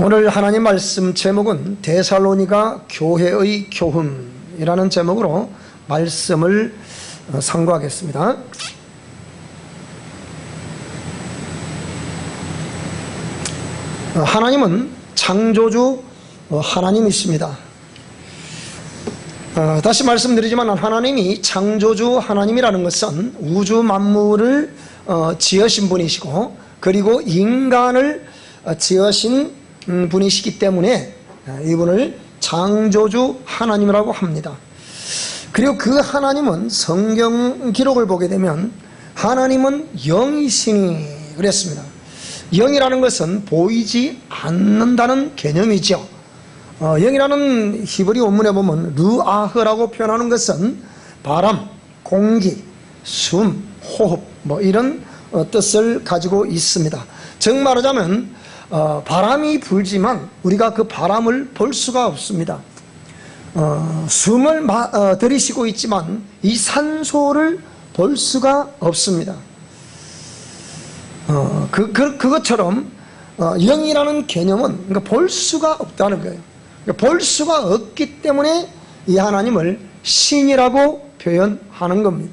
오늘 하나님 말씀 제목은 데살로니가 교회의 교훈이라는 제목으로 말씀을 상고하겠습니다. 하나님은 창조주 하나님이십니다. 다시 말씀드리지만 하나님이 창조주 하나님이라는 것은 우주 만물을 지으신 분이시고, 그리고 인간을 지으신 분이시기 때문에 이분을 창조주 하나님이라고 합니다. 그리고 그 하나님은 성경 기록을 보게 되면 하나님은 영이시니 그랬습니다. 영이라는 것은 보이지 않는다는 개념이죠. 영이라는 히브리 원문에 보면 르아흐라고 표현하는 것은 바람, 공기, 숨, 호흡 이런 뜻을 가지고 있습니다. 즉 말하자면 바람이 불지만 우리가 그 바람을 볼 수가 없습니다. 숨을 들이쉬고 있지만 이 산소를 볼 수가 없습니다. 그것처럼 영이라는 개념은 그러니까 볼 수가 없다는 거예요. 그러니까 볼 수가 없기 때문에 이 하나님을 신이라고 표현하는 겁니다.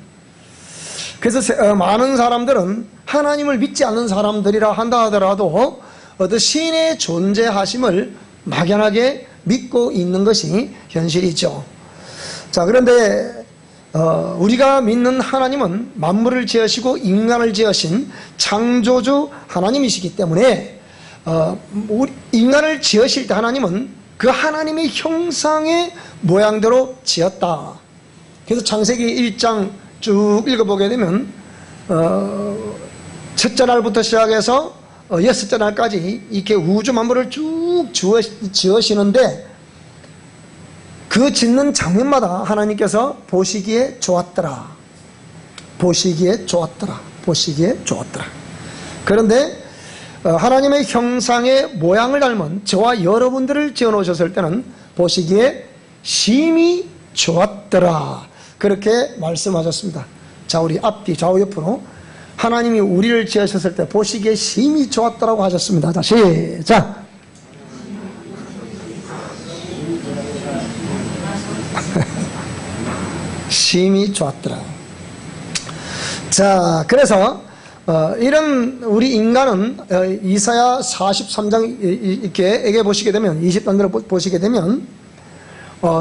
그래서 많은 사람들은 하나님을 믿지 않는 사람들이라 한다 하더라도 어떤 신의 존재하심을 막연하게 믿고 있는 것이 현실이죠. 자, 그런데 우리가 믿는 하나님은 만물을 지으시고 인간을 지으신 창조주 하나님이시기 때문에 인간을 지으실 때 하나님은 그 하나님의 형상의 모양대로 지었다. 그래서 창세기 1장 쭉 읽어보게 되면 첫째 날부터 시작해서 여섯째 날까지 이렇게 우주 만물을 쭉 지으시는데, 그 짓는 장면마다 하나님께서 보시기에 좋았더라, 보시기에 좋았더라, 보시기에 좋았더라. 그런데 하나님의 형상의 모양을 닮은 저와 여러분들을 지어놓으셨을 때는 보시기에 심히 좋았더라, 그렇게 말씀하셨습니다. 자, 우리 앞뒤 좌우 옆으로 하나님이 우리를 지으셨을 때 보시기에 심히 좋았더라고 하셨습니다. 자, 시작. 심히 좋았더라. 자, 그래서 이런 우리 인간은 이사야 43장 이렇게 보시게 되면 20단으로 보시게 되면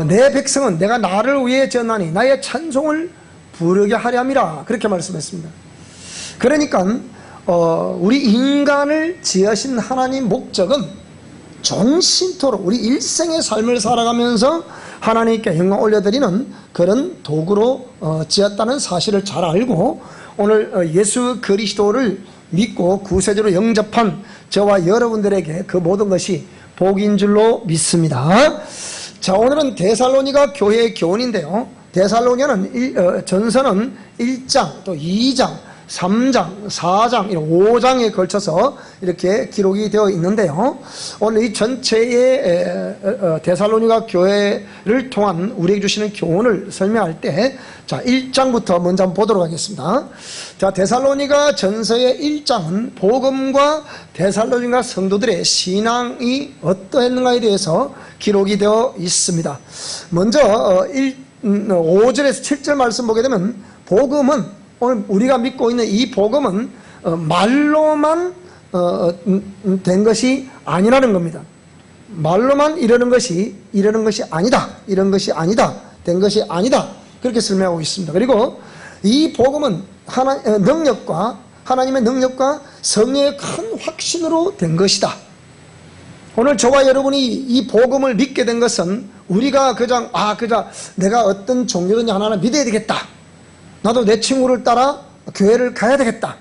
내 백성은 내가 나를 위해 지었나니 나의 찬송을 부르게 하려 함이라, 그렇게 말씀했습니다. 그러니까 우리 인간을 지으신 하나님 목적은 전신토록 우리 일생의 삶을 살아가면서 하나님께 영광 올려드리는 그런 도구로 지었다는 사실을 잘 알고, 오늘 예수 그리스도를 믿고 구세주로 영접한 저와 여러분들에게 그 모든 것이 복인 줄로 믿습니다. 자, 오늘은 데살로니가 교회의 교훈인데요, 데살로니가는 전서는 1장 또 2장 3장, 4장, 5장에 걸쳐서 이렇게 기록이 되어 있는데요, 오늘 이 전체의 데살로니가 교회를 통한 우리에게 주시는 교훈을 설명할 때, 자, 1장부터 먼저 한번 보도록 하겠습니다. 자, 데살로니가 전서의 1장은 복음과 데살로니가 성도들의 신앙이 어떠했는가에 대해서 기록이 되어 있습니다. 먼저 5절에서 7절 말씀 보게 되면, 복음은 오늘 우리가 믿고 있는 이 복음은 말로만 된 것이 아니라는 겁니다. 말로만 이러는 것이 아니다, 이런 것이 아니다, 된 것이 아니다, 그렇게 설명하고 있습니다. 그리고 이 복음은 하나님의 능력과 성령의 큰 확신으로 된 것이다. 오늘 저와 여러분이 이 복음을 믿게 된 것은 우리가 그냥 내가 어떤 종교든지 하나를 믿어야 되겠다, 나도 내 친구를 따라 교회를 가야 되겠다,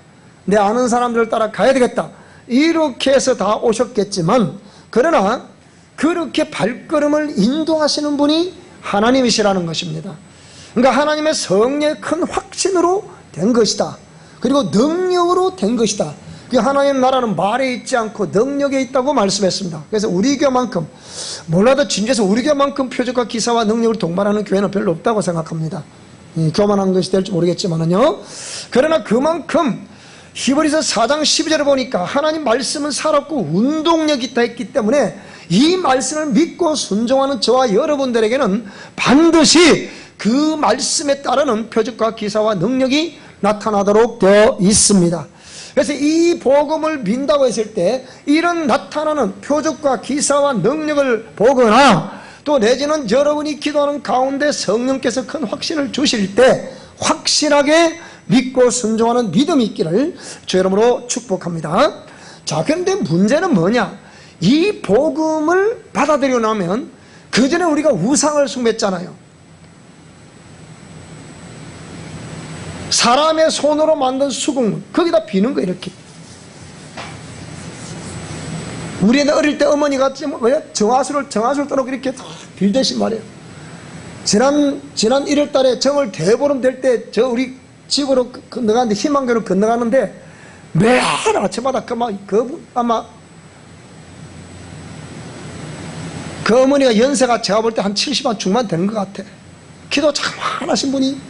내 아는 사람들을 따라 가야 되겠다, 이렇게 해서 다 오셨겠지만, 그러나 그렇게 발걸음을 인도하시는 분이 하나님이시라는 것입니다. 그러니까 하나님의 성령의 큰 확신으로 된 것이다, 그리고 능력으로 된 것이다. 그 하나님 나라는 말에 있지 않고 능력에 있다고 말씀했습니다. 그래서 우리 교만큼, 몰라도 진짜에서 우리 교만큼 표적과 기사와 능력을 동반하는 교회는 별로 없다고 생각합니다. 교만한 것이 될지 모르겠지만요, 그러나 그만큼 히브리서 4장 12절을 보니까 하나님 말씀은 살았고 운동력이 있다 했기 때문에 이 말씀을 믿고 순종하는 저와 여러분들에게는 반드시 그 말씀에 따르는 표적과 기사와 능력이 나타나도록 되어 있습니다. 그래서 이 복음을 믿는다고 했을 때 이런 나타나는 표적과 기사와 능력을 보거나 또 내지는 여러분이 기도하는 가운데 성령께서 큰 확신을 주실 때 확실하게 믿고 순종하는 믿음이 있기를 주 이름으로 축복합니다. 자, 그런데 문제는 뭐냐? 이 복음을 받아들여 나면 그 전에 우리가 우상을 숭배했잖아요. 사람의 손으로 만든 수국물 거기다 비는 거 이렇게. 우리는 어릴 때 어머니가 정화수를 떠놓고 이렇게 빌듯이 말이에요. 지난 1월달에 정월 대보름 될 때 저 우리 집으로 건너가는데 희망교로 건너가는데 매일 아침마다 아마 그 어머니가 연세가 제가 볼 때 한 70한 중반 되는 것 같아. 기도 참 하나신 분이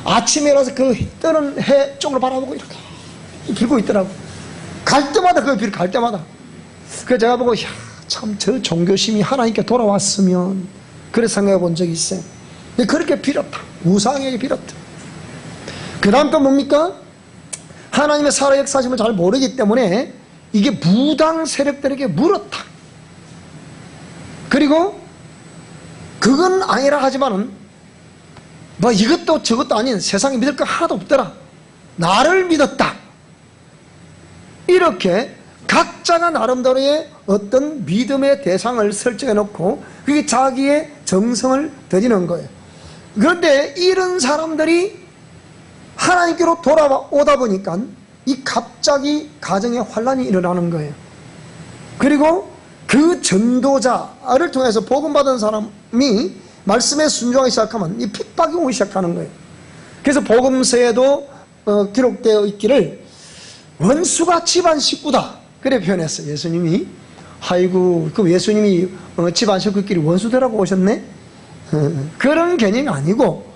아침에 일어나서 그 뜨는 해 쪽으로 바라보고 이렇게 빌고 있더라고. 갈 때마다 그 빌 갈 때마다. 그래서 제가 보고 참 저 종교심이 하나님께 돌아왔으면 그래 생각해 본 적이 있어요. 근데 그렇게 빌었다. 우상에게 빌었다. 그 다음 또 뭡니까? 하나님의 살아 역사심을 잘 모르기 때문에 이게 무당 세력들에게 물었다. 그리고 그건 아니라 하지만은 뭐 이것도 저것도 아닌 세상에 믿을 거 하나도 없더라. 나를 믿었다. 이렇게 각자가 나름대로의 어떤 믿음의 대상을 설정해 놓고 그게 자기의 정성을 드리는 거예요. 그런데 이런 사람들이 하나님께로 돌아오다 보니까 이 갑자기 가정에 환란이 일어나는 거예요. 그리고 그 전도자를 통해서 복음받은 사람이 말씀에 순종하기 시작하면 이 핍박이 오기 시작하는 거예요. 그래서 복음서에도 기록되어 있기를 원수가 집안 식구다 그래 표현했어요. 예수님이. 아이고 그 예수님이 집안 식구끼리 원수되라고 오셨네. 그런 개념이 아니고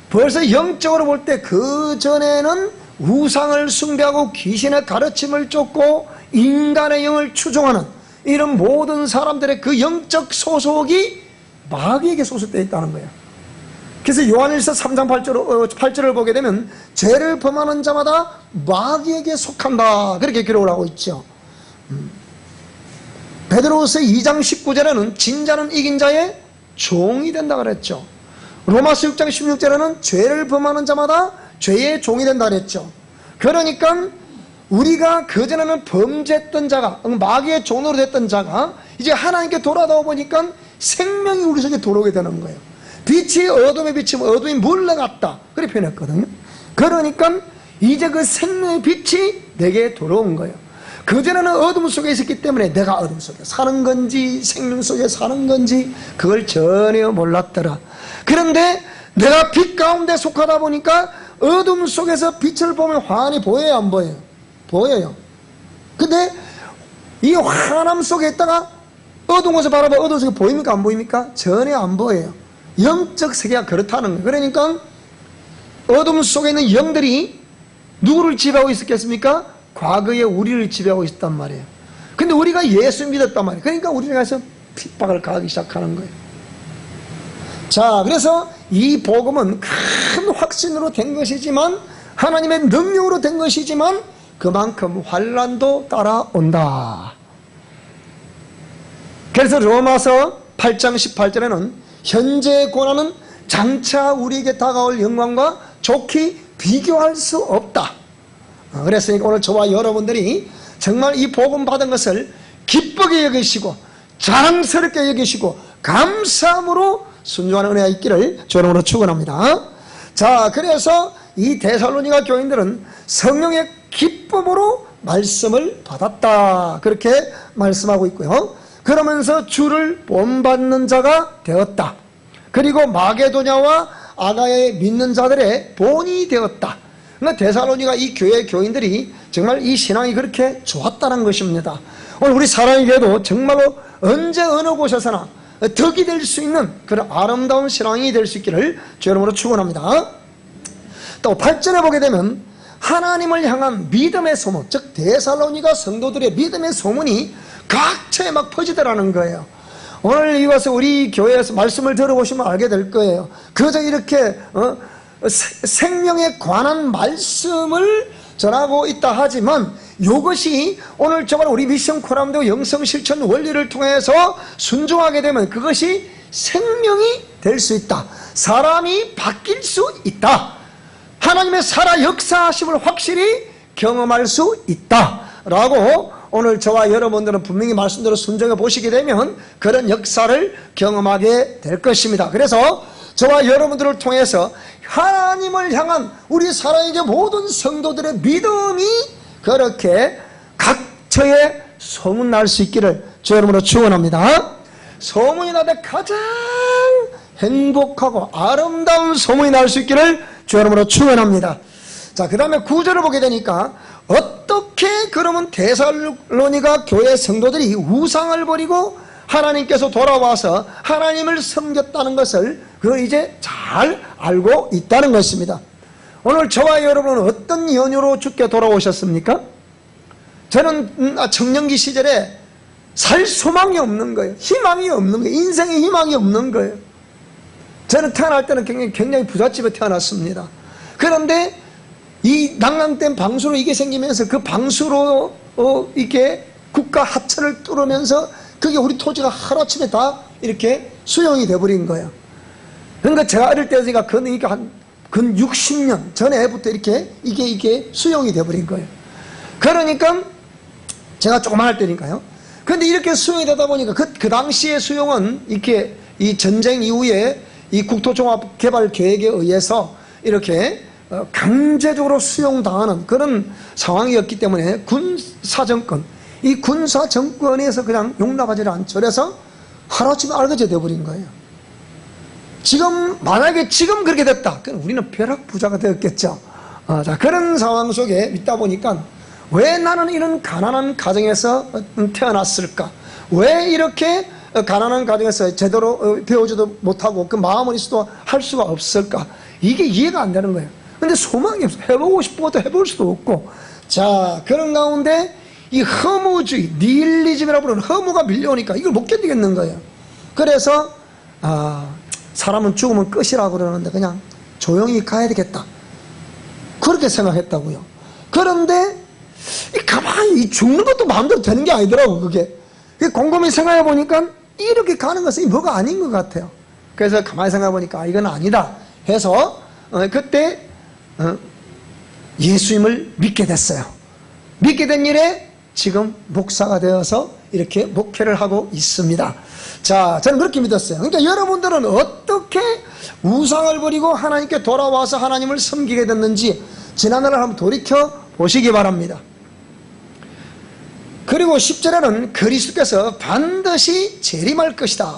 벌써 영적으로 볼 때 그 전에는 우상을 숭배하고 귀신의 가르침을 쫓고 인간의 영을 추종하는 이런 모든 사람들의 그 영적 소속이 마귀에게 소속되어 있다는 거예요. 그래서 요한일서 3장 8절을 보게 되면 죄를 범하는 자마다 마귀에게 속한다 그렇게 기록을 하고 있죠. 베드로후서 2장 19절에는 진자는 이긴 자의 종이 된다 그랬죠. 로마서 6장 16절에는 죄를 범하는 자마다 죄의 종이 된다 그랬죠. 그러니까 우리가 그전에는 범죄했던 자가 마귀의 종으로 됐던 자가 이제 하나님께 돌아다 보니까 생명이 우리 속에 들어오게 되는 거예요. 빛이 어둠에 비치면 어둠이 물러갔다 그렇게 표현했거든요. 그러니까 이제 그 생명의 빛이 내게 들어온 거예요. 그전에는 어둠 속에 있었기 때문에 내가 어둠 속에 사는 건지 생명 속에 사는 건지 그걸 전혀 몰랐더라. 그런데 내가 빛 가운데 속하다 보니까 어둠 속에서 빛을 보면 환히 보여요 안 보여요? 보여요. 근데 이 환함 속에 있다가 어두운 곳을 바라보면 어두운 속에 보입니까 안 보입니까? 전혀 안 보여요. 영적 세계가 그렇다는 거예요. 그러니까 어둠 속에 있는 영들이 누구를 지배하고 있었겠습니까? 과거에 우리를 지배하고 있었단 말이에요. 근데 우리가 예수 믿었단 말이에요. 그러니까 우리가 가서 핍박을 가하기 시작하는 거예요. 자, 그래서 이 복음은 큰 확신으로 된 것이지만 하나님의 능력으로 된 것이지만 그만큼 환란도 따라온다. 그래서 로마서 8장 18절에는 현재의 고난은 장차 우리에게 다가올 영광과 좋게 비교할 수 없다. 그랬으니까 오늘 저와 여러분들이 정말 이 복음 받은 것을 기쁘게 여기시고 자랑스럽게 여기시고 감사함으로 순종하는 은혜가 있기를 주님으로 축원합니다. 자, 그래서 이 데살로니가 교인들은 성령의 기쁨으로 말씀을 받았다 그렇게 말씀하고 있고요. 그러면서 주를 본받는 자가 되었다. 그리고 마게도냐와 아가야에 믿는 자들의 본이 되었다. 그러니까 데살로니가 이 교회 교인들이 정말 이 신앙이 그렇게 좋았다는 것입니다. 오늘 우리 사랑에게도 정말로 언제 어느 곳에서나 덕이 될 수 있는 그런 아름다운 신앙이 될 수 있기를 주 이름으로 축원합니다. 또 8절에 보게 되면 하나님을 향한 믿음의 소문, 즉 데살로니가 성도들의 믿음의 소문이 각처에 막 퍼지더라는 거예요. 오늘 이곳에 우리 교회에서 말씀을 들어보시면 알게 될 거예요. 그저 이렇게 생명에 관한 말씀을 전하고 있다 하지만 이것이 오늘 정말 우리 미션 코람도 영성 실천 원리를 통해서 순종하게 되면 그것이 생명이 될 수 있다. 사람이 바뀔 수 있다. 하나님의 살아 역사하심을 확실히 경험할 수 있다 라고 오늘 저와 여러분들은 분명히 말씀대로 순종해 보시게 되면 그런 역사를 경험하게 될 것입니다. 그래서 저와 여러분들을 통해서 하나님을 향한 우리 살아있는 모든 성도들의 믿음이 그렇게 각처에 소문날 수 있기를 주 여러분으로 축원합니다. 소문이 나되 가장 행복하고 아름다운 소문이 날 수 있기를 주 여러분으로 축원합니다. 자, 그 다음에 9절을 보게 되니까 어떻게 그러면 데살로니가 교회 성도들이 우상을 버리고 하나님께서 돌아와서 하나님을 섬겼다는 것을 그걸 이제 잘 알고 있다는 것입니다. 오늘 저와 여러분은 어떤 연유로 주께 돌아오셨습니까? 저는 청년기 시절에 살 소망이 없는 거예요. 희망이 없는 거예요. 인생에 희망이 없는 거예요. 저는 태어날 때는 굉장히 부잣집에 태어났습니다. 그런데 이 난강댐 방수로 이게 생기면서 그 방수로 이게 국가 하천을 뚫으면서 그게 우리 토지가 하루아침에 다 이렇게 수용이 돼버린 거예요. 그러니까 제가 어릴 때니까 그러니까 근 60년 전에부터 이게 수용이 돼버린 거예요. 그러니까 제가 조그만 할 때니까요. 그런데 이렇게 수용이 되다 보니까 그 당시의 수용은 이렇게 이 전쟁 이후에 이 국토종합개발계획에 의해서 이렇게 강제적으로 수용당하는 그런 상황이었기 때문에 군사정권, 이 군사정권에서 그냥 용납하지 않죠. 그래서 하루아침에 알거지 되어버린 거예요. 만약에 지금 그렇게 됐다, 그럼 우리는 벼락부자가 되었겠죠. 자, 그런 상황 속에 있다 보니까 왜 나는 이런 가난한 가정에서 태어났을까? 왜 이렇게 가난한 가정에서 제대로 배우지도 못하고 그 마음을 있어도 할 수가 없을까? 이게 이해가 안 되는 거예요. 근데 소망이 없어. 해보고 싶어도 해볼 수도 없고. 자, 그런 가운데 이 허무주의, 니힐리즘이라고 부르는 허무가 밀려오니까 이걸 못 견디겠는 거예요. 그래서 사람은 죽으면 끝이라고 그러는데 그냥 조용히 가야 되겠다, 그렇게 생각했다고요. 그런데 가만히 죽는 것도 마음대로 되는 게 아니더라고. 그게 곰곰이 생각해 보니까 이렇게 가는 것은 뭐가 아닌 것 같아요. 그래서 가만히 생각해 보니까 이건 아니다 해서 그때 예수님을 믿게 됐어요. 믿게 된 일에 지금 목사가 되어서 이렇게 목회를 하고 있습니다. 자, 저는 그렇게 믿었어요. 그러니까 여러분들은 어떻게 우상을 버리고 하나님께 돌아와서 하나님을 섬기게 됐는지 지난날을 한번 돌이켜 보시기 바랍니다. 그리고 10절에는 그리스도께서 반드시 재림할 것이다.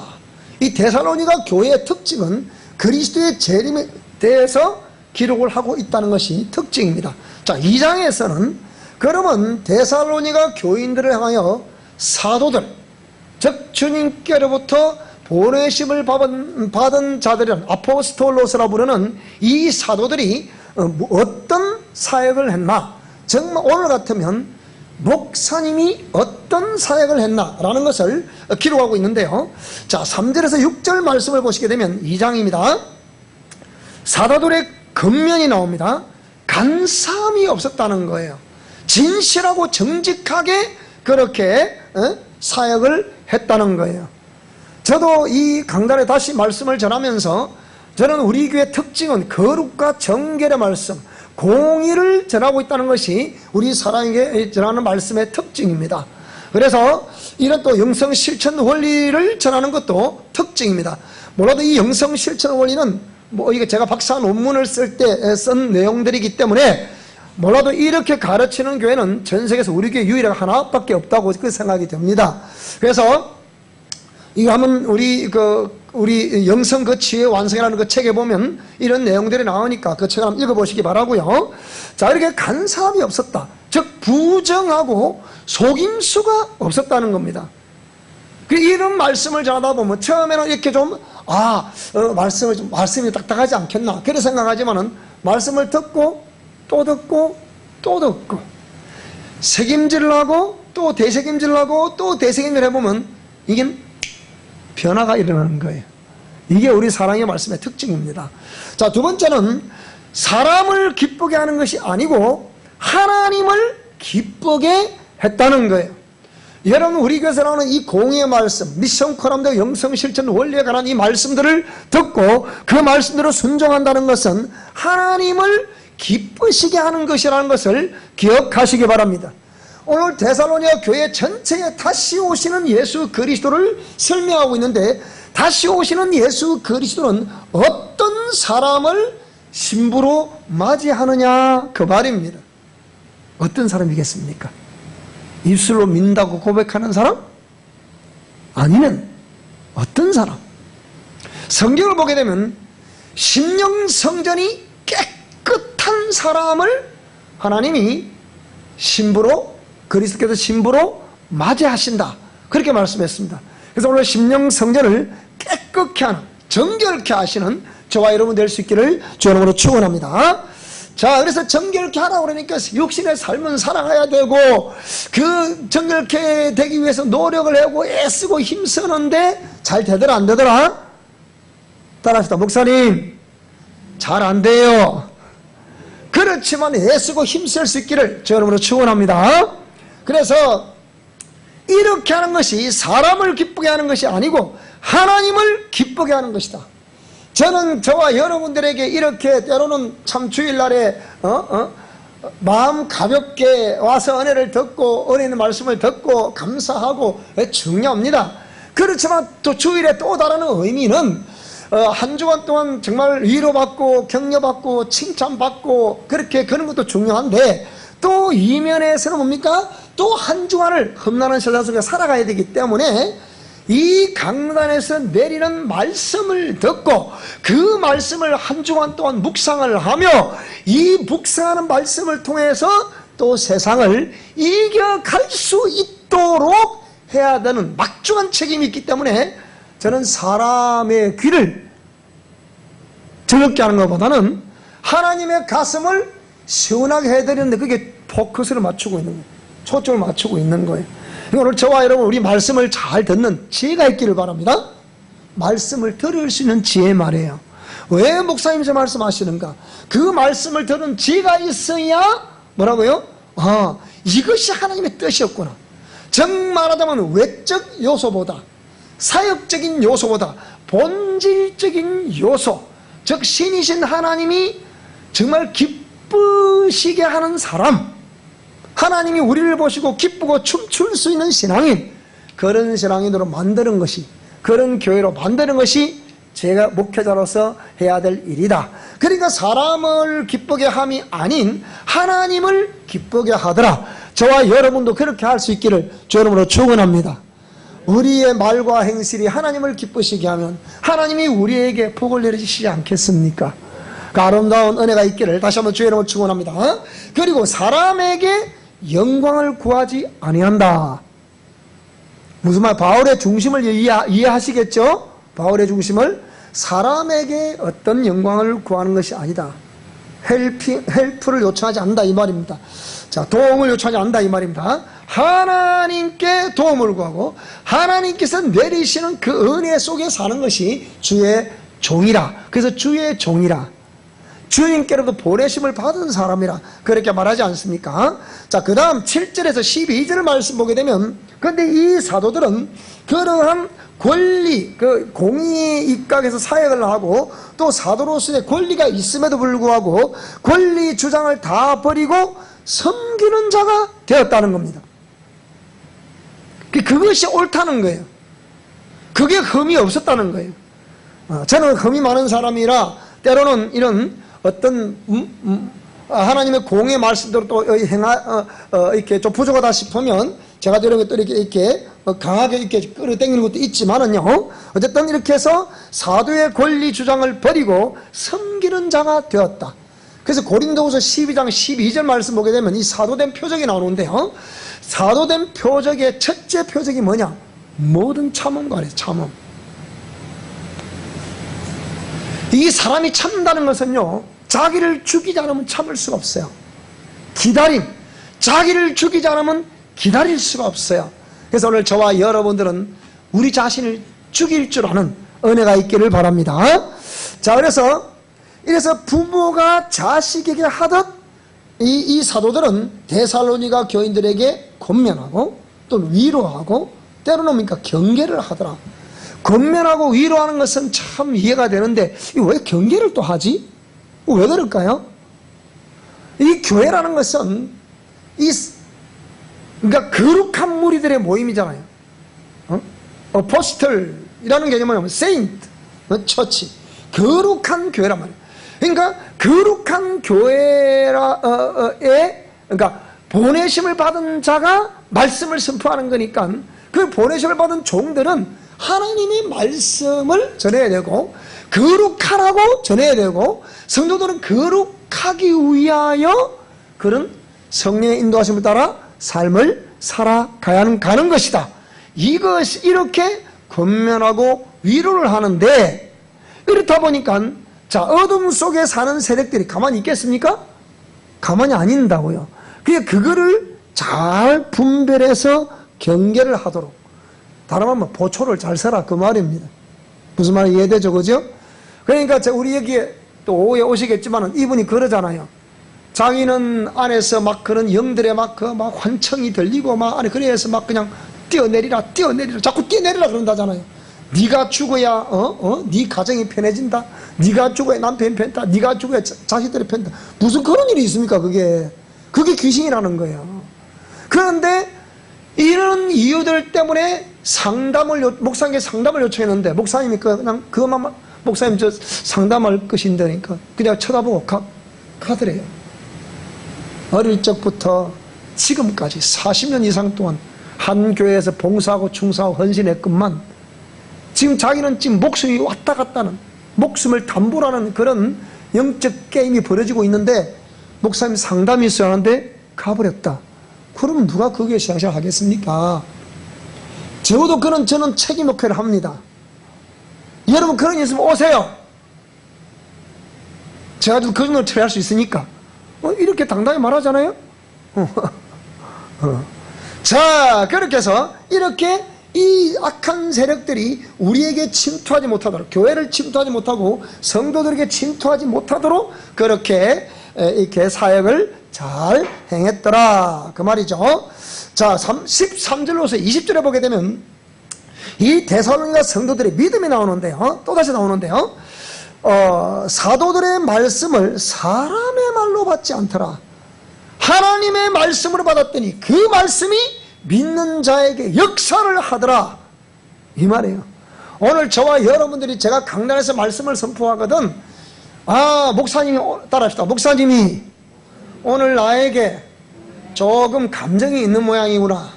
이 데살로니가 교회의 특징은 그리스도의 재림에 대해서 기록을 하고 있다는 것이 특징입니다. 자, 2장에서는 그러면 데살로니가 교인들을 향하여 사도들, 즉 주님께로부터 보내심을 받은 자들은 아포스톨로스라 부르는 이 사도들이 어떤 사역을 했나, 정말 오늘 같으면 목사님이 어떤 사역을 했나라는 것을 기록하고 있는데요. 자, 3절에서 6절 말씀을 보시게 되면 2장입니다. 사도들의 겉면이 나옵니다. 간사함이 없었다는 거예요. 진실하고 정직하게 그렇게 사역을 했다는 거예요. 저도 이 강단에 다시 말씀을 전하면서 저는 우리 교회의 특징은 거룩과 정결의 말씀, 공의를 전하고 있다는 것이 우리 사랑에게 전하는 말씀의 특징입니다. 그래서 이런 또 영성 실천 원리를 전하는 것도 특징입니다. 몰라도 이 영성 실천 원리는 이게 제가 박사 논문을 쓸 때 쓴 내용들이기 때문에 몰라도 이렇게 가르치는 교회는 전 세계에서 우리 교회 유일하게 하나밖에 없다고 그 생각이 듭니다. 그래서 이거 하면 우리 영성 그 치유의 완성이라는 그 책에 보면 이런 내용들이 나오니까 그 책을 한번 읽어보시기 바라고요. 자, 이렇게 간사함이 없었다. 즉 부정하고 속임수가 없었다는 겁니다. 이런 말씀을 전하다 보면 처음에는 이렇게 좀 말씀이 딱딱하지 않겠나 그렇게 생각하지만은 말씀을 듣고 또 듣고 또 듣고, 책임질을 하고 또 대책임질을 하고 또 대책임질을 해보면 이게 변화가 일어나는 거예요. 이게 우리 사랑의 말씀의 특징입니다. 자, 두 번째는 사람을 기쁘게 하는 것이 아니고 하나님을 기쁘게 했다는 거예요. 여러분, 우리 교회에서 나오는 이 공의의 말씀, 미션 코람대 영성실천 원리에 관한 이 말씀들을 듣고 그 말씀대로 순종한다는 것은 하나님을 기쁘시게 하는 것이라는 것을 기억하시기 바랍니다. 오늘 데살로니가 교회 전체에 다시 오시는 예수 그리스도를 설명하고 있는데, 다시 오시는 예수 그리스도는 어떤 사람을 신부로 맞이하느냐, 그 말입니다. 어떤 사람이겠습니까? 입술로 믿는다고 고백하는 사람? 아니면 어떤 사람? 성경을 보게 되면 심령 성전이 깨끗한 사람을 하나님이 신부로, 그리스도께서 신부로 맞이하신다, 그렇게 말씀했습니다. 그래서 오늘 심령 성전을 깨끗게 하는, 정결케 하시는 저와 여러분 될 수 있기를 주의 이름으로 축원합니다. 자, 그래서 정결케 하라고 그러니까 육신의 삶은 살아가야 되고, 그 정결케 되기 위해서 노력을 하고 애쓰고 힘쓰는데 잘 되더라 안 되더라? 따라합시다. 목사님, 잘 안 돼요. 그렇지만 애쓰고 힘쓸 수 있기를 주의 이름으로 축원합니다. 그래서 이렇게 하는 것이 사람을 기쁘게 하는 것이 아니고 하나님을 기쁘게 하는 것이다. 저는 저와 여러분들에게 이렇게 때로는 참 주일날에 마음 가볍게 와서 은혜를 듣고 은혜의 말씀을 듣고 감사하고 중요합니다. 그렇지만 또 주일에 또 다른 의미는 한 주간 동안 정말 위로받고 격려받고 칭찬받고 그렇게 그런 것도 중요한데, 또 이면에서는 뭡니까? 또 한 주간을 험난한 세상 속에 살아가야 되기 때문에 이 강단에서 내리는 말씀을 듣고 그 말씀을 한 주간 동안 묵상을 하며 이 묵상하는 말씀을 통해서 또 세상을 이겨갈 수 있도록 해야 되는 막중한 책임이 있기 때문에 저는 사람의 귀를 즐겁게 하는 것보다는 하나님의 가슴을 시원하게 해드리는데 그게 포커스를 맞추고 있는 거예요. 초점을 맞추고 있는 거예요. 오늘 저와 여러분 우리 말씀을 잘 듣는 지혜가 있기를 바랍니다. 말씀을 들을 수 있는 지혜 말이에요. 왜 목사님 저 말씀하시는가? 그 말씀을 들은 지혜가 있어야 뭐라고요? 이것이 하나님의 뜻이었구나. 정말하자면 외적 요소보다, 사역적인 요소보다 본질적인 요소, 즉 신이신 하나님이 정말 기쁘시게 하는 사람, 하나님이 우리를 보시고 기쁘고 춤출 수 있는 신앙인, 그런 신앙인으로 만드는 것이, 그런 교회로 만드는 것이 제가 목회자로서 해야 될 일이다. 그러니까 사람을 기쁘게 함이 아닌 하나님을 기쁘게 하더라. 저와 여러분도 그렇게 할 수 있기를 주의 이름으로 축원합니다. 우리의 말과 행실이 하나님을 기쁘시게 하면 하나님이 우리에게 복을 내리시지 않겠습니까? 그 아름다운 은혜가 있기를 다시 한번 주의 이름으로 축원합니다. 그리고 사람에게 영광을 구하지 아니한다. 무슨 말? 바울의 중심을 이해하시겠죠? 바울의 중심을 사람에게 어떤 영광을 구하는 것이 아니다. 헬프를 요청하지 않는다 이 말입니다. 자, 도움을 요청하지 않는다 이 말입니다. 하나님께 도움을 구하고 하나님께서 내리시는 그 은혜 속에 사는 것이 주의 종이라. 그래서 주의 종이라, 주님께로도 보내심을 받은 사람이라 그렇게 말하지 않습니까? 자, 그 다음 7절에서 12절 말씀 보게 되면, 그런데 이 사도들은 그러한 권리, 그 공의에 입각해서 사역을 하고 또 사도로서의 권리가 있음에도 불구하고 권리 주장을 다 버리고 섬기는 자가 되었다는 겁니다. 그것이 옳다는 거예요. 그게 흠이 없었다는 거예요. 저는 흠이 많은 사람이라 때로는 이런 어떤 하나님의 공의 말씀대로 또 이렇게 좀 부족하다 싶으면 제가 이렇게 또 이렇게 강하게 이렇게 끌어당기는 것도 있지만은요, 어쨌든 이렇게 해서 사도의 권리 주장을 버리고 섬기는 자가 되었다. 그래서 고린도후서 12장 12절 말씀 보게 되면 이 사도된 표적이 나오는데요, 사도된 표적의 첫째 표적이 뭐냐? 모든 참음과 그래요. 참음. 이 사람이 참는다는 것은요, 자기를 죽이지 않으면 참을 수가 없어요. 기다림. 자기를 죽이지 않으면 기다릴 수가 없어요. 그래서 오늘 저와 여러분들은 우리 자신을 죽일 줄 아는 은혜가 있기를 바랍니다. 자, 그래서 부모가 자식에게 하듯 이 사도들은 데살로니가 교인들에게 권면하고 또 위로하고 때로는 뭡니까? 경계를 하더라. 권면하고 위로하는 것은 참 이해가 되는데 왜 경계를 또 하지? 왜 그럴까요? 이 교회라는 것은 그러니까 거룩한 무리들의 모임이잖아요. 어포스털이라는 개념은 뭐냐면 세인트, 처치, 거룩한 교회란 말이에요. 그러니까 거룩한 교회에 그러니까 보내심을 받은 자가 말씀을 선포하는 거니까 그 보내심을 받은 종들은 하나님의 말씀을 전해야 되고 거룩하라고 전해야 되고 성도들은 거룩하기 위하여 그런 성령의 인도하심을 따라 삶을 살아가야 가는 것이다. 이것이 이렇게 권면하고 위로를 하는데 이렇다 보니까 자, 어둠 속에 사는 세력들이 가만히 있겠습니까? 가만히 안 있는다고요. 그거를 잘 분별해서 경계를 하도록, 다른 말로 보초를 잘 서라 그 말입니다. 무슨 말인지 이해되죠? 그죠? 그러니까 우리 여기에 또 오후에 오시겠지만 이분이 그러잖아요. 자기는 안에서 막 그런 영들의 막 환청이 들리고 막 안에 그래서 막 그냥 뛰어내리라 자꾸 뛰어내리라 그런다잖아요. 네가 죽어야 네 가정이 편해진다. 네가 죽어야 남편이 편다. 네가 죽어야 자식들이 편다. 무슨 그런 일이 있습니까? 그게 귀신이라는 거예요. 그런데 이런 이유들 때문에 목사님께 상담을 요청했는데 목사님이 그냥 그것만 목사님 저 상담할 것인데니까 그냥 쳐다보고 가더래요. 어릴 적부터 지금까지 40년 이상 동안 한 교회에서 봉사하고 충성하고 헌신했건만 지금 자기는 지금 목숨이 왔다 갔다 하는 목숨을 담보라는 그런 영적 게임이 벌어지고 있는데 목사님 상담이 있어야 하는데 가버렸다. 그러면 누가 거기에 신앙생활 하겠습니까? 적어도 저는 책임 목회를 합니다. 여러분 그런 일 있으면 오세요. 제가 좀 그 정도로 처리할 수 있으니까. 이렇게 당당히 말하잖아요. 자, 그렇게 해서 이렇게 이 악한 세력들이 우리에게 침투하지 못하도록, 교회를 침투하지 못하고 성도들에게 침투하지 못하도록 그렇게 이렇게 사역을 잘 행했더라 그 말이죠. 자, 13절로서 20절에 보게 되면 이 데살로니가 성도들의 믿음이 나오는데요, 또다시 나오는데요, 사도들의 말씀을 사람의 말로 받지 않더라. 하나님의 말씀으로 받았더니 그 말씀이 믿는 자에게 역사를 하더라 이 말이에요. 오늘 저와 여러분들이 제가 강단에서 말씀을 선포하거든, 목사님이 따라합시다. 목사님이 오늘 나에게 조금 감정이 있는 모양이구나.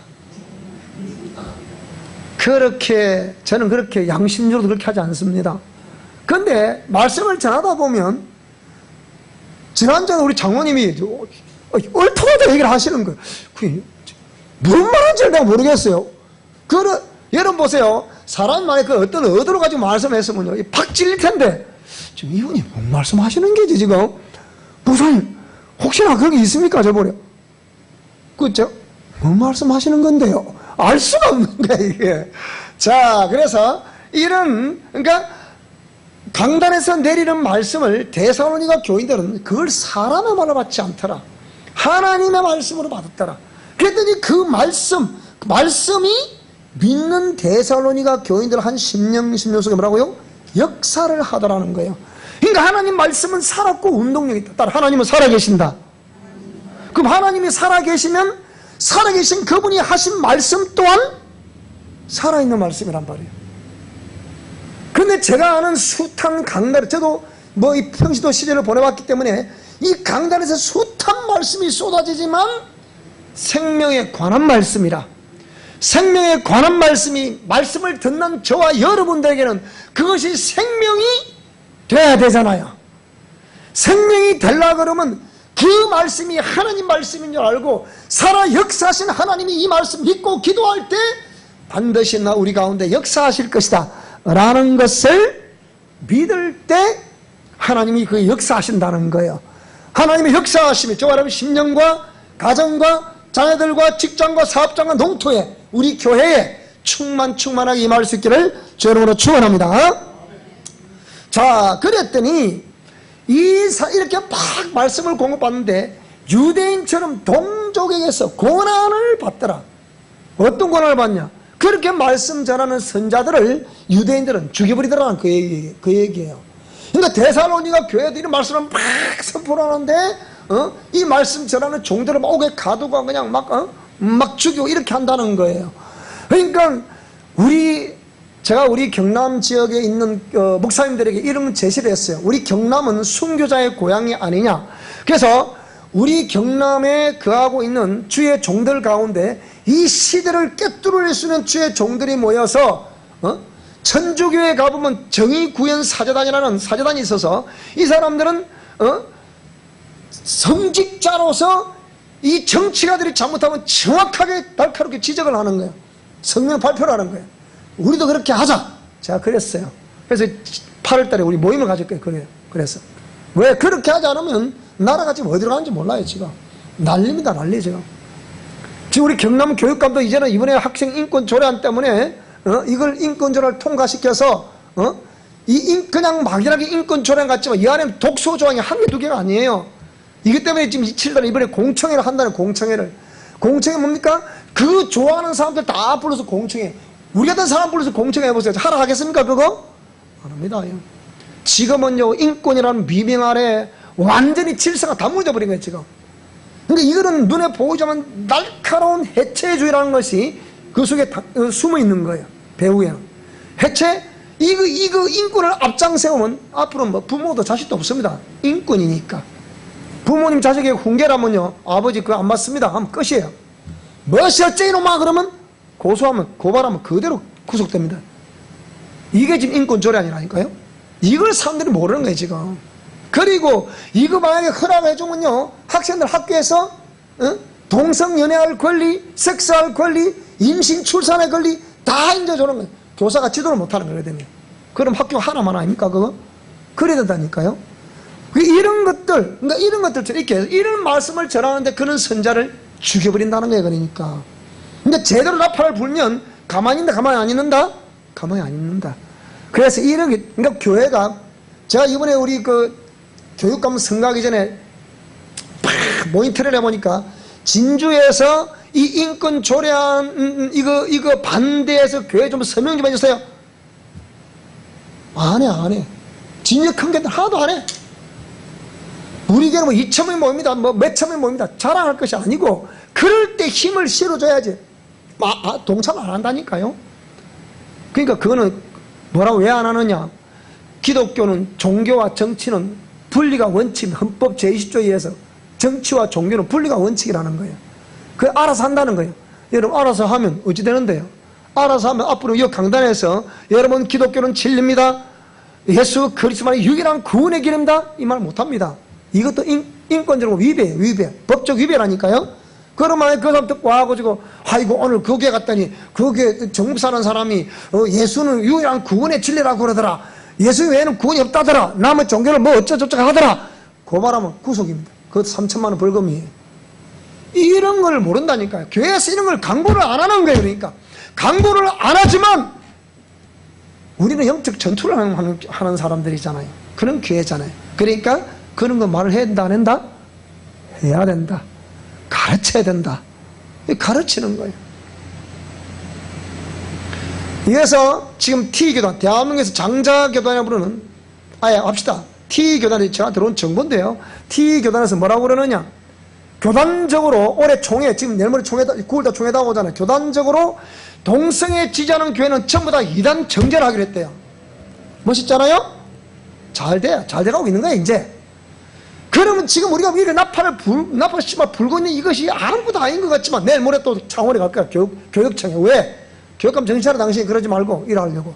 저는 그렇게 양심적으로 그렇게 하지 않습니다. 근데 말씀을 전하다 보면 지난주에 우리 장모님이 얼토마다 얘기를 하시는 거예요. 무슨 말인지 내가 모르겠어요. 여러분 보세요. 사람 만에 어떤 의도로 가지고 말씀했으면요, 팍 찔릴 텐데 지금 이분이 뭔 말씀하시는 게지 지금? 목사님 혹시나 그런 게 있습니까? 저번에 그죠? 뭔 말씀하시는 건데요? 알 수가 없는 거야 이게. 자, 그래서 그러니까 강단에서 내리는 말씀을 데살로니가 교인들은 그걸 사람의 말로 받지 않더라. 하나님의 말씀으로 받았더라. 그랬더니 그 말씀이 믿는 데살로니가 교인들 한 10년, 20년 속에 뭐라고요? 역사를 하더라는 거예요. 그러니까 하나님 말씀은 살았고 운동력이 있다. 따라 하나님은 살아계신다. 그럼 하나님이 살아계시면 살아계신 그분이 하신 말씀 또한 살아있는 말씀이란 말이에요. 그런데 제가 아는 숱한 강단, 저도 이 평시도 시대를 보내왔기 때문에 이 강단에서 숱한 말씀이 쏟아지지만 생명에 관한 말씀이라, 생명에 관한 말씀을 듣는 저와 여러분들에게는 그것이 생명이 돼야 되잖아요. 생명이 되려고 그러면 그 말씀이 하나님 말씀인 줄 알고 살아 역사하신 하나님이 이 말씀 믿고 기도할 때 반드시 우리 가운데 역사하실 것이다 라는 것을 믿을 때 하나님이 그 역사하신다는 거예요. 하나님의 역사하심이 저와 여러분 심령과 가정과 자녀들과 직장과 사업장과 농토에 우리 교회에 충만하게 임할 수 있기를 주 여러분으로 축원합니다. 자, 그랬더니 이렇게 막 말씀을 공급받는데 유대인처럼 동족에게서 고난을 받더라. 어떤 고난을 받냐? 그렇게 말씀 전하는 선자들을 유대인들은 죽여버리더라는 그 얘기예요. 그러니까 데살로니가 교회들이 말씀을 막 선포하는데 이 말씀 전하는 종들을 막 옥에 가두고 그냥 막 죽이고 이렇게 한다는 거예요. 그러니까 제가 우리 경남 지역에 있는 목사님들에게 이런 제시를 했어요. 우리 경남은 순교자의 고향이 아니냐. 그래서 우리 경남에 거하고 있는 주의 종들 가운데 이 시대를 꿰뚫을 수 있는 주의 종들이 모여서 천주교에 가보면 정의구현 사제단이라는 사제단이 있어서 이 사람들은 성직자로서 이 정치가들이 잘못하면 정확하게 날카롭게 지적을 하는 거예요. 성명 발표를 하는 거예요. 우리도 그렇게 하자. 제가 그랬어요. 그래서 8월 달에 우리 모임을 가질 거예요. 그래서 왜 그렇게 하지 않으면 나라가 지금 어디로 가는지 몰라요. 지금 난립니다. 난리 지금. 지금 우리 경남 교육감도 이제는 이번에 학생 인권 조례안 때문에 이걸 인권 조례를 통과시켜서 그냥 막연하게 인권 조례안 같지만 이 안에 독소 조항이 한 개 두 개가 아니에요. 이것 때문에 지금 27달 이번에 공청회를 한다는 공청회 뭡니까? 그 좋아하는 사람들 다 불러서 공청회. 우리 같은 사람 불러서 공청회 해보세요. 하라 하겠습니까 그거? 안 합니다. 지금은요 인권이라는 미명 아래 완전히 질서가 다 무너져버린 거예요 지금. 그러니까 이거는 눈에 보이자면 날카로운 해체주의라는 것이 그 속에 숨어 있는 거예요. 배후에 해체 이거 인권을 앞장 세우면 앞으로 뭐 부모도 자식도 없습니다. 인권이니까. 부모님 자식에게 훈계라면요 아버지 그거 안 맞습니다 하면 끝이에요. 뭐시 어째 이놈아 그러면 고발하면 그대로 구속됩니다. 이게 지금 인권 조례 아니라니까요. 이걸 사람들이 모르는 거예요 지금. 그리고 이거 만약에 허락해주면요 학생들 학교에서 동성연애할 권리, 섹스할 권리, 임신 출산할 권리 다 인정해주는 거예요. 교사가 지도를 못하는 거거든요. 그럼 학교 하나만 아닙니까 그거? 그래야 된다니까요. 이런 것들처럼 이렇게 이런 말씀을 전하는데 그런 선자를 죽여버린다는 거예요. 그러니까 제대로 나팔을 불면 가만히 있는다 가만히 안 있는다? 가만히 안 있는다. 그래서 그러니까 교회가 제가 이번에 우리 교육감 선거하기 전에 모니터를 해보니까 진주에서 이 인권 조례안 이거 반대해서 교회 좀 서명 좀 해주세요. 안 해. 진주 큰 교회들 하나도 안 해. 우리 교회는 뭐 2,000명이 모입니다. 뭐 몇천 명이 모입니다. 자랑할 것이 아니고 그럴 때 힘을 실어줘야지. 동참 안 한다니까요. 그러니까 그거는 뭐라고 왜 안 하느냐. 기독교는 종교와 정치는 분리가 원칙, 헌법 제20조에 의해서 정치와 종교는 분리가 원칙이라는 거예요. 그걸 알아서 한다는 거예요. 여러분 알아서 하면 어찌 되는데요? 알아서 하면 앞으로 이 강단에서 여러분 기독교는 진리입니다. 예수 그리스도만이 유일한 구원의 길입니다. 이 말 못합니다. 이것도 인권적으로 위배예요. 법적 위배라니까요. 그러면 그 사람 듣고 와가지고 아이고 오늘 거기에 갔더니 거기에 정부 사는 사람이 예수는 유일한 구원의 진리라고 그러더라. 예수 외에는 구원이 없다더라. 남의 종교를 뭐 어쩌저쩌고 하더라. 고발하면 구속입니다. 그것도 3천만 원 벌금이에요. 이런 걸 모른다니까요. 교회에서 이런 걸 강구를 안 하는 거예요. 그러니까 강구를 안 하지만 우리는 영적 전투를 하는 사람들이잖아요. 그런 교회잖아요. 그러니까 그런 거 말을 해야 된다 안 한다? 해야 된다. 가르쳐야 된다. 가르치는 거예요. 그래서 지금 T교단, 대한민국에서 장자교단이라고 부르는, 합시다. T교단이 제가 들어온 정보인데요. T교단에서 뭐라고 그러느냐. 교단적으로 올해 총회, 지금 내일 모레 총회, 9월달 총회다 오잖아요. 교단적으로 동성애 지지하는 교회는 전부 다 이단 정제를 하기로 했대요. 멋있잖아요? 잘 돼가고 있는 거예요, 이제. 그러면 지금 우리가 왜 이렇게 나팔 씨발 불고 있는 이것이 아무것도 아닌 것 같지만 내일 모레 또 창원에 갈 거야. 교육청에. 왜? 교육감 정신 차려 당신이 그러지 말고 일하려고.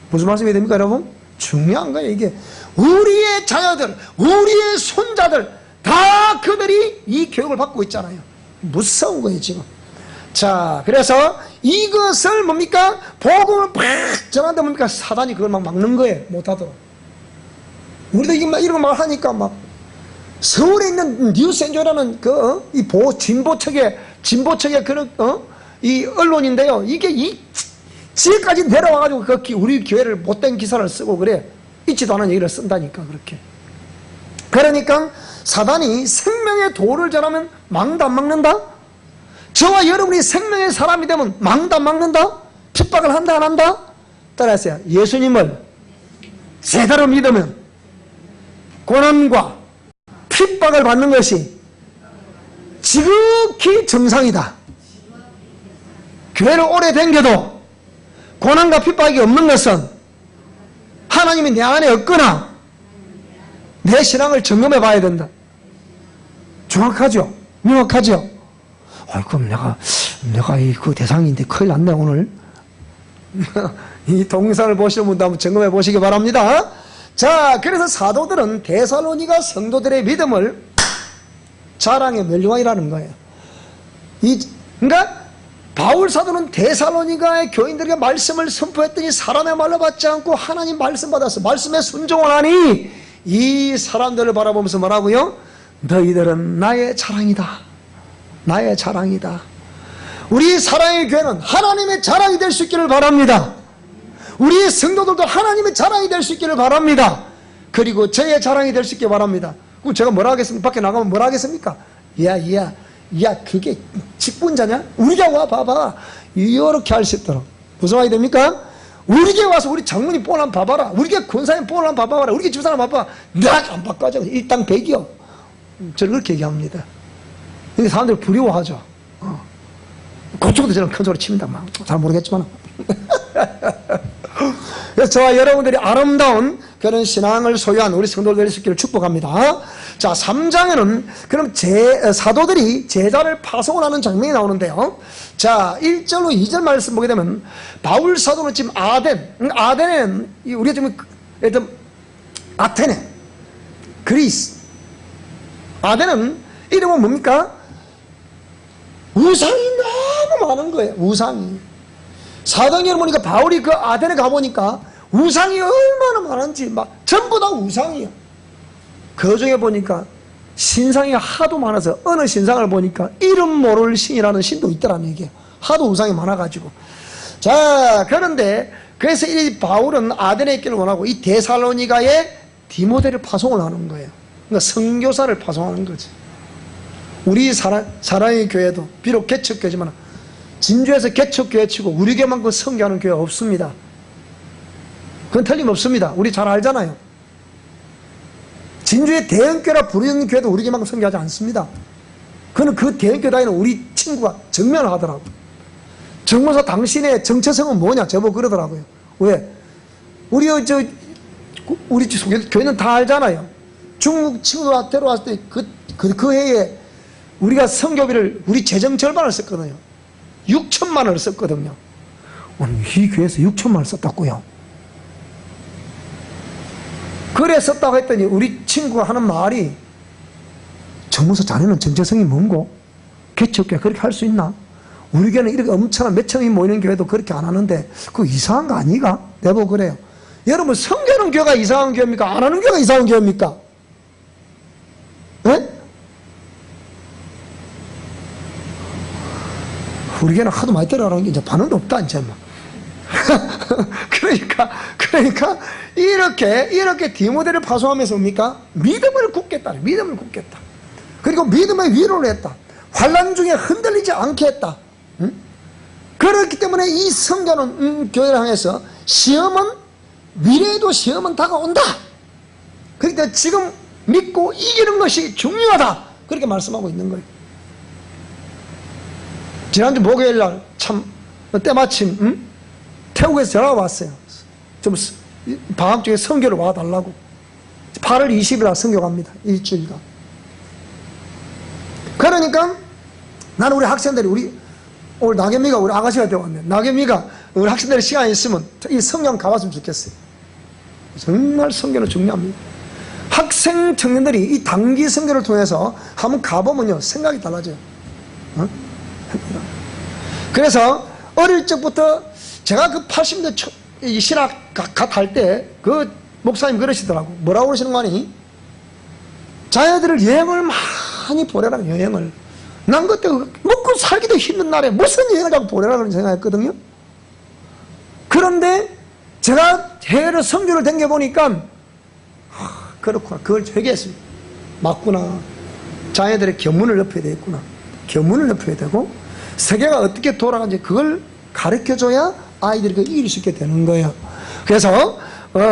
무슨 말씀이 됩니까 여러분? 중요한 거예요 이게. 우리의 자녀들, 우리의 손자들 다 그들이 이 교육을 받고 있잖아요. 무서운 거예요 지금. 자, 그래서 이것을 뭡니까? 복음을 팍 전한다 뭡니까? 사단이 그걸 막 막는 거예요. 못하도록. 우리도 이런 거 막 하니까 막 서울에 있는 뉴스엔조라는 진보측의 그런, 이 언론인데요. 이게 이 지금까지 내려와가지고 우리 교회를 못된 기사를 쓰고 그래. 있지도 않은 얘기를 쓴다니까, 그렇게. 그러니까 사단이 생명의 도를 전하면 망도 안 막는다? 저와 여러분이 생명의 사람이 되면 망도 안 막는다? 핍박을 한다, 안 한다? 따라하세요. 예수님을 제대로 믿으면 고난과 핍박을 받는 것이 지극히 정상이다. 교회를 오래 다녀도 고난과 핍박이 없는 것은 하나님이 내 안에 없거나 내 신앙을 점검해 봐야 된다. 정확하죠? 명확하죠? 그럼 내가 그 대상인데 큰일 났네, 오늘. 이 동영상을 보시는 분도 한번 점검해 보시기 바랍니다. 자, 그래서 사도들은 데살로니가 성도들의 믿음을 자랑의 멸류관이라는 거예요. 그러니까 바울 사도는 데살로니가의 교인들에게 말씀을 선포했더니 사람의 말로 받지 않고 하나님 말씀 받았어. 말씀에 순종을 하니 이 사람들을 바라보면서 뭐라고요? 너희들은 나의 자랑이다. 나의 자랑이다. 우리 사랑의 교회는 하나님의 자랑이 될 수 있기를 바랍니다. 우리 성도들도 하나님의 자랑이 될 수 있기를 바랍니다. 그리고 저의 자랑이 될 수 있기를 바랍니다. 그럼 제가 뭐라 하겠습니까? 밖에 나가면 뭐라 하겠습니까? 야, 그게 직분자냐? 우리 교회 와 봐봐. 이렇게 할 수 있도록. 무슨 말이 됩니까? 우리 교회 와서 우리 장모님 뽀를 한번 봐봐라. 우리 교회 권사님 뽀를 한번 봐봐라. 우리 교회 집사람 봐봐. 내가 안 바꿔줘. 일당 100이요. 저는 그렇게 얘기합니다. 근데 사람들이 두려워하죠. 그쪽도 저는 큰 소리 칩니다. 잘 모르겠지만. 그래서 저와 여러분들이 아름다운 그런 신앙을 소유한 우리 성도들 될 수 있기를 축복합니다. 자, 3장에는 그럼 사도들이 제자를 파송을 하는 장면이 나오는데요. 자, 1절로 2절 말씀 보게 되면 바울 사도는 지금 아덴에는 우리가 지금 아테네, 그리스. 아덴은 이름은 뭡니까? 우상이 너무 많은 거예요. 우상이. 사도행전을 보니까 바울이 그 아덴에 가보니까 우상이 얼마나 많은지 막 전부 다 우상이에요. 그 중에 보니까 신상이 하도 많아서 어느 신상을 보니까 이름 모를 신이라는 신도 있더라는 얘기예요. 하도 우상이 많아가지고. 자, 그런데 그래서 이 바울은 아덴에 있기를 원하고 이 데살로니가에 디모데를 파송을 하는 거예요. 그러니까 선교사를 파송하는 거지. 우리 사랑의 교회도 비록 개척교회지만 진주에서 개척교회 치고 우리 교회만큼 선교하는 교회 없습니다. 그건 틀림없습니다. 우리 잘 알잖아요. 진주의 대형교회라 부르는 교회도 우리 교회만큼 선교하지 않습니다. 그는 그 대형교회 다니는 우리 친구가 정면을 하더라고요. 정모사 당신의 정체성은 뭐냐 저보고 그러더라고요. 왜? 우리 교회는 다 알잖아요. 중국 친구가 데려왔을 때 그 해에 우리가 선교비를 우리 재정 절반을 썼거든요. 6천만 원을 썼거든요. 이 교회에서 6천만 원을 썼다고요. 그래 썼다고 했더니 우리 친구가 하는 말이 정무서 자네는 정체성이 뭔고? 개척교회 그렇게 할 수 있나? 우리 교회는 이렇게 엄청난 몇 천이 모이는 교회도 그렇게 안 하는데 그거 이상한 거 아니가? 내보고 그래요. 여러분 선교하는 교회가 이상한 교회입니까? 안 하는 교회가 이상한 교회입니까? 네? 우리 교회는 하도 많이 때려가는 게 이제 반응도 없다 이제 막. 그러니까 이렇게 디모데를 파송하면서 뭡니까? 믿음을 굳겠다. 믿음을 굳겠다. 그리고 믿음의 위로를 했다. 환난 중에 흔들리지 않게 했다. 응? 그렇기 때문에 이 성교는 교회를 향해서 시험은 미래에도 시험은 다가온다. 그러니까 지금 믿고 이기는 것이 중요하다. 그렇게 말씀하고 있는 거예요. 지난주 목요일날 참 때마침 태국에서 전화가 왔어요. 좀 방학 중에 선교를 와달라고. 8월 20일 날 선교 갑니다. 일주일간. 그러니까 나는 우리 학생들이 오늘 나겸이가 우리 아가씨가 되어왔네. 나겸이가 우리 학생들이 시간이 있으면 이 성경 가봤으면 좋겠어요. 정말 선교는 중요합니다. 학생 청년들이 이 단기 선교를 통해서 한번 가보면요 생각이 달라져요. 그래서 어릴 적부터 제가 그 80대 신학 갓 할 때 그 목사님 그러시더라고. 뭐라고 그러시는 거 아니? 자녀들을 여행을 많이 보내라, 여행을. 난 그때 먹고 살기도 힘든 날에 무슨 여행을 자꾸 보내라고 생각했거든요. 그런데 제가 해외로 성주를 댕겨보니까 그렇구나, 그걸 회개했습니다. 맞구나, 자녀들의 견문을 높여야 되겠구나. 견문을 높여야 되고 세계가 어떻게 돌아가는지 그걸 가르쳐줘야 아이들이 그 이길 수 있게 되는 거예요. 그래서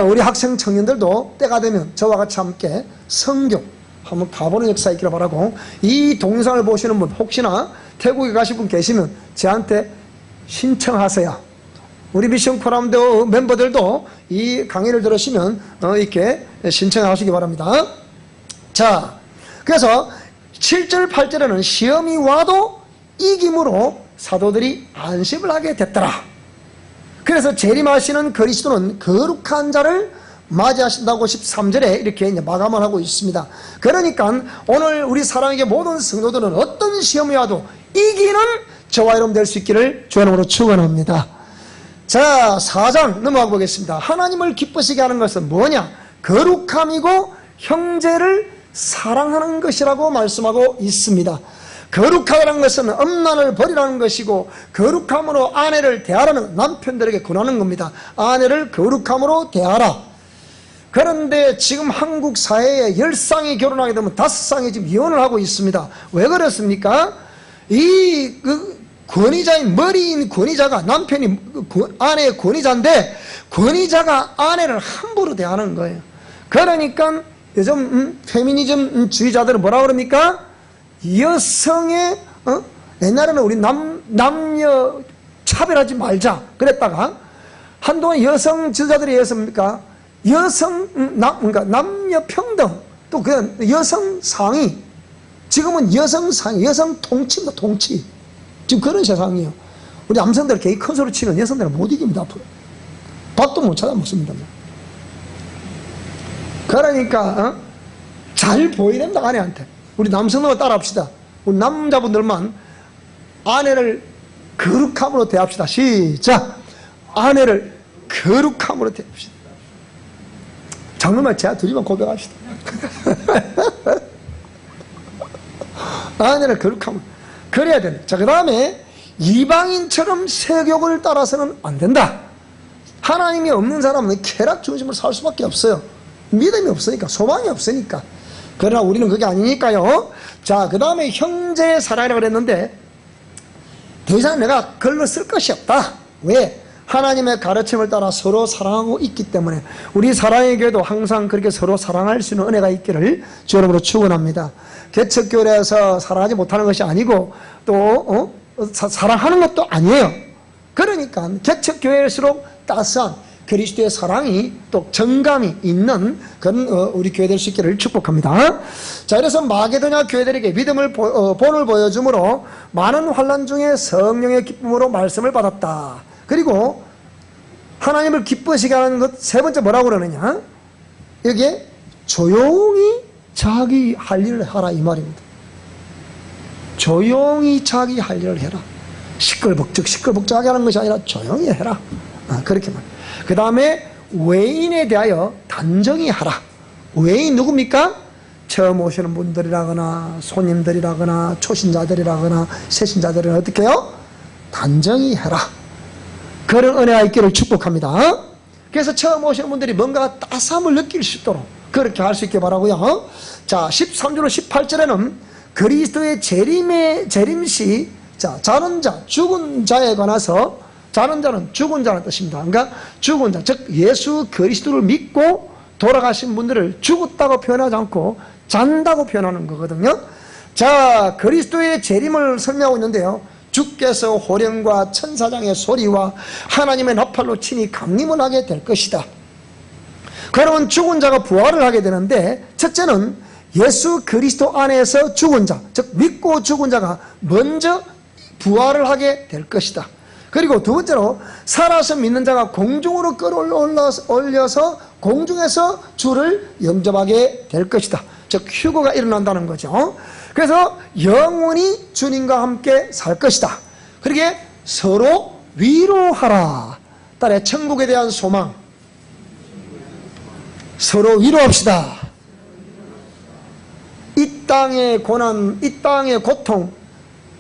우리 학생 청년들도 때가 되면 저와 같이 함께 성교 한번 가보는 역사 있기를 바라고, 이 동영상을 보시는 분 혹시나 태국에 가실 분 계시면 저한테 신청하세요. 우리 미션 포럼도 멤버들도 이 강의를 들으시면 이렇게 신청하시기 바랍니다. 자, 그래서 7절 8절에는 시험이 와도 이김으로 사도들이 안식을 하게 됐더라. 그래서 재림하시는 그리스도는 거룩한 자를 맞이하신다고 13절에 이렇게 마감을 하고 있습니다. 그러니까 오늘 우리 사랑에게 모든 성도들은 어떤 시험이 와도 이기는 저와 여러분 될 수 있기를 주의 이름으로 축원합니다. 자, 4장 넘어가 보겠습니다. 하나님을 기쁘시게 하는 것은 뭐냐? 거룩함이고 형제를 사랑하는 것이라고 말씀하고 있습니다. 거룩하다는 것은 음란을 버리라는 것이고, 거룩함으로 아내를 대하라는, 남편들에게 권하는 겁니다. 아내를 거룩함으로 대하라. 그런데 지금 한국 사회에 10쌍이 결혼하게 되면 5쌍이 지금 이혼을 하고 있습니다. 왜 그렇습니까? 권위자인, 머리인 권위자가, 남편이 아내의 권위자인데 권위자가 아내를 함부로 대하는 거예요. 그러니까 요즘 페미니즘 주의자들은 뭐라 그럽니까? 여성의 옛날에는 우리 남녀 차별하지 말자 그랬다가 한동안 여성 지도자들이 했습니까? 그러니까 남녀 평등, 또 그 여성 상위, 지금은 여성 상위, 여성 통치입니다. 통치. 지금 그런 세상이에요. 우리 남성들 개이 큰 소리 치면 여성들은 못 이깁니다. 앞으로 밥도 못 찾아 먹습니다. 그러니까 잘 보여야 된다, 아내한테. 우리 남성들만 따라합시다. 우리 남자분들만 아내를 거룩함으로 대합시다. 시작. 아내를 거룩함으로 대합시다. 장로만 제가 둘이만 고백합시다. 아내를 거룩함으로. 그래야 된다. 자, 그 다음에 이방인처럼 세욕을 따라서는 안 된다. 하나님이 없는 사람은 쾌락 중심으로 살 수밖에 없어요. 믿음이 없으니까, 소망이 없으니까. 그러나 우리는 그게 아니니까요. 자, 그 다음에 형제 사랑이라고 그랬는데 더 이상 내가 글로 쓸 것이 없다. 왜? 하나님의 가르침을 따라 서로 사랑하고 있기 때문에 우리 사랑의 교회도 항상 그렇게 서로 사랑할 수 있는 은혜가 있기를 주 여러분으로 축원합니다. 개척교회에서 사랑하지 못하는 것이 아니고 또 사랑하는 것도 아니에요. 그러니까 개척교회일수록 따스한 그리스도의 사랑이 또 정감이 있는 그런 우리 교회 될 수 있기를 축복합니다. 자, 그래서 마게도냐 교회들에게 믿음을 본을 보여줌으로 많은 환난 중에 성령의 기쁨으로 말씀을 받았다. 그리고 하나님을 기쁘시게 하는 것 세 번째 뭐라고 그러느냐? 여기에 조용히 자기 할 일을 하라 이 말입니다. 조용히 자기 할 일을 해라. 시끌벅적하게 하는 것이 아니라 조용히 해라. 그렇게 말합니다. 그 다음에 외인에 대하여 단정히 하라. 외인 누굽니까? 처음 오시는 분들이라거나 손님들이라거나 초신자들이라거나 새신자들은 어떻게 해요? 단정히 해라. 그런 은혜가 있기를 축복합니다. 그래서 처음 오시는 분들이 뭔가 따스함을 느낄 수 있도록 그렇게 할 수 있게 바라고요. 자, 13절로 18절에는 그리스도의 재림시, 자, 자는 자, 죽은 자에 관해서, 자는 자는 죽은 자는 뜻입니다. 그러니까 죽은 자, 즉 예수 그리스도를 믿고 돌아가신 분들을 죽었다고 표현하지 않고 잔다고 표현하는 거거든요. 자, 그리스도의 재림을 설명하고 있는데요. 주께서 호령과 천사장의 소리와 하나님의 나팔로 친히 강림을 하게 될 것이다. 그러면 죽은 자가 부활을 하게 되는데, 첫째는 예수 그리스도 안에서 죽은 자, 즉 믿고 죽은 자가 먼저 부활을 하게 될 것이다. 그리고 두 번째로 살아서 믿는 자가 공중으로 끌어올려서 공중에서 주를 영접하게 될 것이다. 즉 휴거가 일어난다는 거죠. 그래서 영원히 주님과 함께 살 것이다. 그러게 서로 위로하라. 딸의 천국에 대한 소망, 서로 위로합시다. 땅의 고난, 이 땅의 고통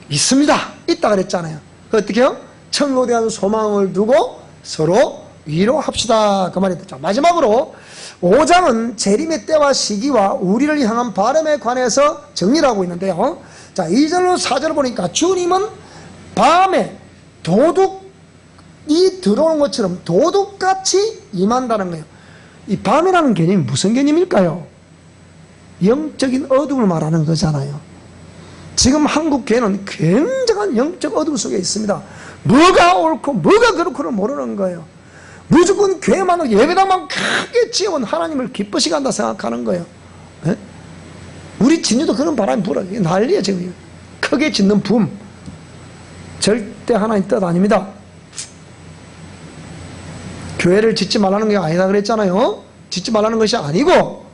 있습니다. 있다 그랬잖아요. 어떻게 해요? 천국에 대한 소망을 두고 서로 위로합시다. 그 말이 됐죠. 마지막으로 5장은 재림의 때와 시기와 우리를 향한 바람에 관해서 정리를 하고 있는데요. 자, 2절로 4절을 보니까 주님은 밤에 도둑이 들어오는 것처럼 도둑같이 임한다는 거예요. 이 밤이라는 개념이 무슨 개념일까요? 영적인 어둠을 말하는 거잖아요. 지금 한국 교회는 굉장한 영적 어둠 속에 있습니다. 뭐가 옳고 뭐가 그렇고를 모르는 거예요. 무조건 교회만 예배당만 크게 지어온 하나님을 기쁘시게 한다 생각하는 거예요. 네? 우리 진유도 그런 바람이 불어요. 난리야 지금. 크게 짓는 붐 절대 하나님 뜻 아닙니다. 교회를 짓지 말라는 게 아니다 그랬잖아요. 짓지 말라는 것이 아니고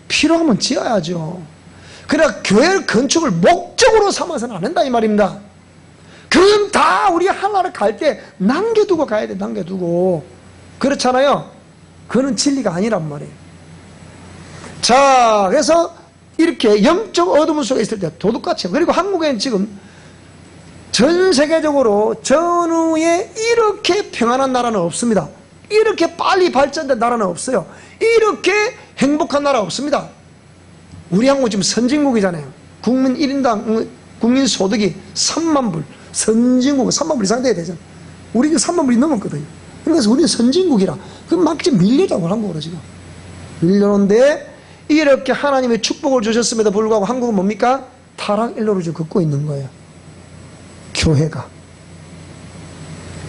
필요하면 지어야죠. 그러나 교회 건축을 목적으로 삼아서는 안 된다 이 말입니다. 그건 다 우리 하나를 갈 때 남겨두고 가야 돼. 남겨두고. 그렇잖아요. 그건 진리가 아니란 말이에요. 자, 그래서 이렇게 영적 어둠 속에 있을 때 도둑같이, 그리고 한국에는 지금 전 세계적으로 전후에 이렇게 평안한 나라는 없습니다. 이렇게 빨리 발전된 나라는 없어요. 이렇게 행복한 나라 없습니다. 우리 한국 지금 선진국이잖아요. 국민 1인당 국민 소득이 3만 불, 선진국 3만 불 이상 돼야 되잖아요. 우리 지금 3만 불이 넘었거든요. 그래서 우리는 선진국이라 그럼 막 지금 밀려자고 한국으로 지금 밀려오는데, 이렇게 하나님의 축복을 주셨음에도 불구하고 한국은 뭡니까? 타락 일로를 지금 걷고 있는 거예요. 교회가.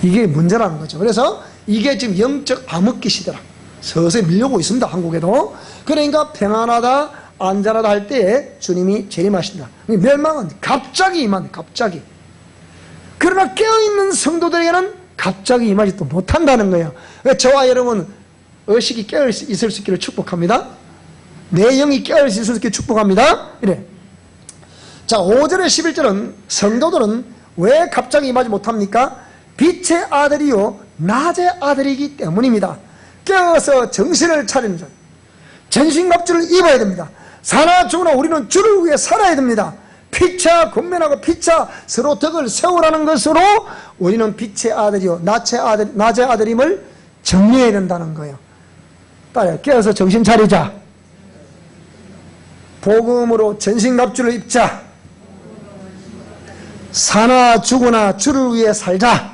이게 문제라는 거죠. 그래서 이게 지금 영적 암흑기 시대라. 서서히 밀려오고 있습니다. 한국에도. 그러니까 평안하다 안전하다 할 때에 주님이 재림하신다. 멸망은 갑자기 임한다. 갑자기. 그러나 깨어있는 성도들에게는 갑자기 임하지 또 못한다는 거예요. 저와 여러분 의식이 깨어있을 수 있기를 축복합니다. 내 영이 깨어있을 수 있기를 축복합니다. 이래. 자, 5절에 11절은 성도들은 왜 갑자기 임하지 못합니까? 빛의 아들이요 낮의 아들이기 때문입니다. 깨어서 정신을 차리는 자, 전신갑주를 입어야 됩니다. 사나 죽으나 우리는 주를 위해 살아야 됩니다. 피차 권면하고 피차 서로 덕을 세우라는 것으로 우리는 빛의 아들이요 낮의 아들임을 정리해야 된다는 거예요. 따라요. 깨어서 정신 차리자. 복음으로 전신갑주를 입자. 사나 죽으나 주를 위해 살자.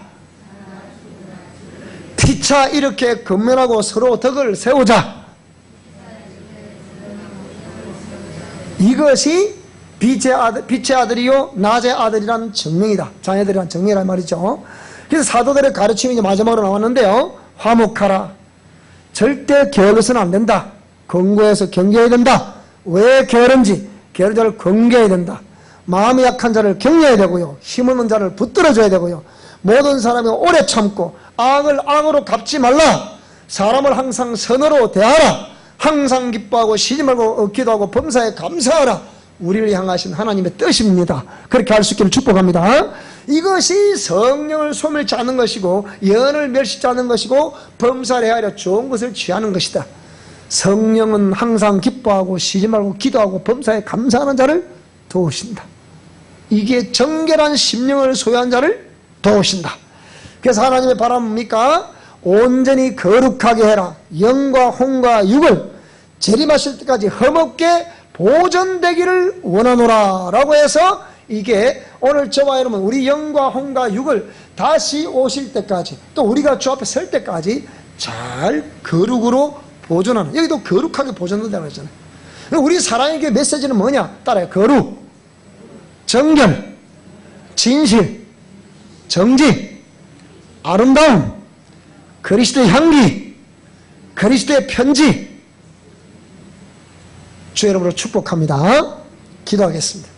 피차 이렇게 권면하고 서로 덕을 세우자. 이것이 빛의 아들이요 낮의 아들이란 정명이다. 자녀들이란 정명이란 말이죠. 그래서 사도들의 가르침이 이제 마지막으로 나왔는데요. 화목하라. 절대 게을러서는 안 된다. 권고해서 경계해야 된다. 왜 게으른지 게으른 자를 권계해야 된다. 마음이 약한 자를 격려해야 되고요. 힘없는 자를 붙들어줘야 되고요. 모든 사람이 오래 참고 악을 악으로 갚지 말라. 사람을 항상 선으로 대하라. 항상 기뻐하고 쉬지 말고 기도하고 범사에 감사하라. 우리를 향하신 하나님의 뜻입니다. 그렇게 할 수 있기를 축복합니다. 이것이 성령을 소멸치 않는 것이고 연을 멸시치 않는 것이고 범사를 헤아려 좋은 것을 취하는 것이다. 성령은 항상 기뻐하고 쉬지 말고 기도하고 범사에 감사하는 자를 도우신다. 이게 정결한 심령을 소유한 자를 도우신다. 그래서 하나님의 바람은 뭡니까? 온전히 거룩하게 해라. 영과 혼과 육을 재림하실 때까지 흠없게 보존되기를 원하노라 라고 해서, 이게 오늘 저와 여러분 우리 영과 혼과 육을 다시 오실 때까지 또 우리가 주 앞에 설 때까지 잘 거룩으로 보존하는, 여기도 거룩하게 보존된다고 했잖아요. 우리 사랑의 교회 메시지는 뭐냐? 따라요. 거룩, 정결, 진실, 정직, 아름다움, 그리스도의 향기, 그리스도의 편지. 주 여러분을 축복합니다. 기도하겠습니다.